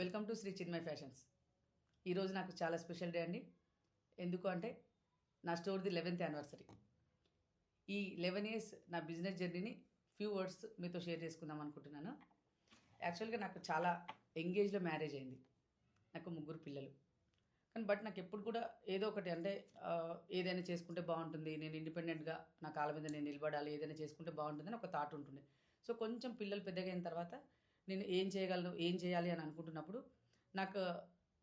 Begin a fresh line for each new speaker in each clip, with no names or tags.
Welcome to Shri Chinmay Fashions. ఈరోజు నాకు చాలా స్పెషల్ డే అండి. ఎందుకు అంటే నా స్టోర్ది 11th యానివర్సరీ. ఈ 11 ఇయర్స్ నా బిజినెస్ జర్నీని ఫ్యూ వర్డ్స్ మీతో షేర్ చేసుకుందాం అనుకుంటున్నాను. యాక్చువల్గా నాకు చాలా ఎంగేజ్లో మ్యారేజ్ అయింది. నాకు 3 పిల్లలు. కానీ నాకు ఎప్పుడు కూడా ఏదో ఒకటి అంటే ఏదైనా చేసుకుంటే బాగుంటుంది, నేను ఇండిపెండెంట్గా నా కాళ్ళ మీద నేను నిలబడాలి, ఏదైనా చేసుకుంటే బాగుంటుందని ఒక థాట్ ఉంటుండే. సో కొంచెం పిల్లలు పెద్దగా అయిన తర్వాత నేను ఏం చేయగలను, ఏం చేయాలి అని అనుకుంటున్నప్పుడు నాకు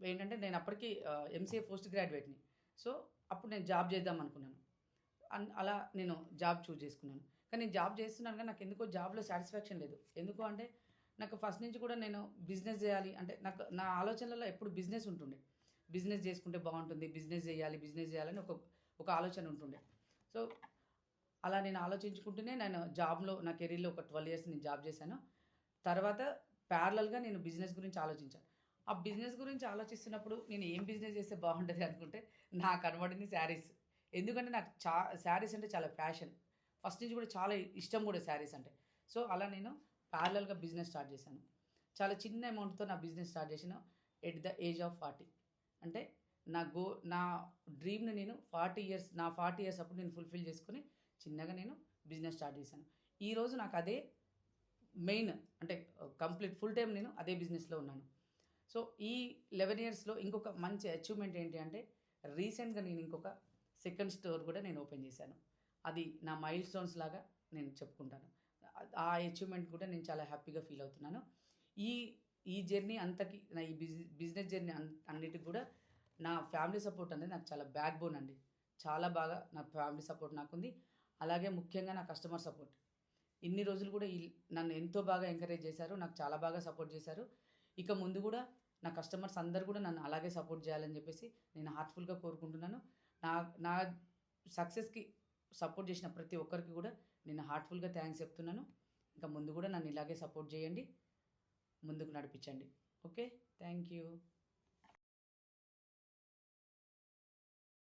ఏంటంటే నేను అప్పటికి ఎంసీఏ పోస్ట్ గ్రాడ్యుయేట్ని. సో అప్పుడు నేను జాబ్ చేద్దాం అనుకున్నాను. అలా నేను జాబ్ చూజ్ చేసుకున్నాను. కానీ నేను జాబ్ చేస్తున్నాను కానీ నాకు ఎందుకో జాబ్లో సాటిస్ఫాక్షన్ లేదు. ఎందుకు అంటే నాకు ఫస్ట్ నుంచి కూడా నేను బిజినెస్ చేయాలి అంటే నాకు నా ఆలోచనలలో ఎప్పుడు బిజినెస్ ఉంటుండే. బిజినెస్ చేసుకుంటే బాగుంటుంది, బిజినెస్ చేయాలని ఒక ఒక ఆలోచన ఉంటుండే. సో అలా నేను ఆలోచించుకుంటూనే నేను జాబ్లో నా కెరీర్లో ఒక 12 ఇయర్స్ నేను జాబ్ చేశాను. తర్వాత ప్యారలల్గా నేను బిజినెస్ గురించి ఆలోచించాను. ఆ బిజినెస్ గురించి ఆలోచిస్తున్నప్పుడు నేను ఏం బిజినెస్ చేస్తే బాగుంటుంది అనుకుంటే నాకు కనబడింది శారీస్. ఎందుకంటే నాకు శారీస్ అంటే చాలా ప్యాషన్. ఫస్ట్ నుంచి కూడా చాలా ఇష్టం కూడా శారీస్ అంటే. సో అలా నేను ప్యారలల్గా బిజినెస్ స్టార్ట్ చేశాను. చాలా చిన్న అమౌంట్తో నా బిజినెస్ స్టార్ట్ చేసిన ఎట్ ద ఏజ్ ఆఫ్ 40. అంటే నా డ్రీమ్ని నేను 40 ఇయర్స్ అప్పుడు నేను ఫుల్ఫిల్ చేసుకొని చిన్నగా నేను బిజినెస్ స్టార్ట్ చేశాను. ఈరోజు నాకు అదే మెయిన్ అంటే కంప్లీట్ ఫుల్ టైం నేను అదే బిజినెస్లో ఉన్నాను. సో ఈ 11 ఇయర్స్లో ఇంకొక మంచి అచీవ్మెంట్ ఏంటి అంటే రీసెంట్గా నేను ఇంకొక సెకండ్ స్టోర్ కూడా నేను ఓపెన్ చేశాను. అది నా మైల్ స్టోన్స్ లాగా నేను చెప్పుకుంటాను. ఆ అచీవ్మెంట్ కూడా నేను చాలా హ్యాపీగా ఫీల్ అవుతున్నాను. ఈ ఈ జర్నీ అంతకి నా ఈ బిజినెస్ జర్నీ అన్నిటికి కూడా నా ఫ్యామిలీ సపోర్ట్ అనేది నాకు చాలా బ్యాక్ బోన్ అండి. చాలా బాగా నా ఫ్యామిలీ సపోర్ట్ నాకుంది. అలాగే ముఖ్యంగా నా కస్టమర్ సపోర్ట్. ఇన్ని రోజులు కూడా నన్ను ఎంతో బాగా ఎంకరేజ్ చేశారు, నాకు చాలా బాగా సపోర్ట్ చేశారు. ఇక ముందు కూడా నా కస్టమర్స్ అందరూ కూడా నన్ను అలాగే సపోర్ట్ చేయాలని చెప్పేసి నేను హార్ట్ఫుల్గా కోరుకుంటున్నాను. నా నా సక్సెస్కి సపోర్ట్ చేసిన ప్రతి ఒక్కరికి కూడా నేను హార్ట్ఫుల్గా థ్యాంక్స్ చెప్తున్నాను. ఇంకా ముందు కూడా నన్ను ఇలాగే సపోర్ట్ చేయండి, ముందుకు నడిపించండి. Okay, thank you.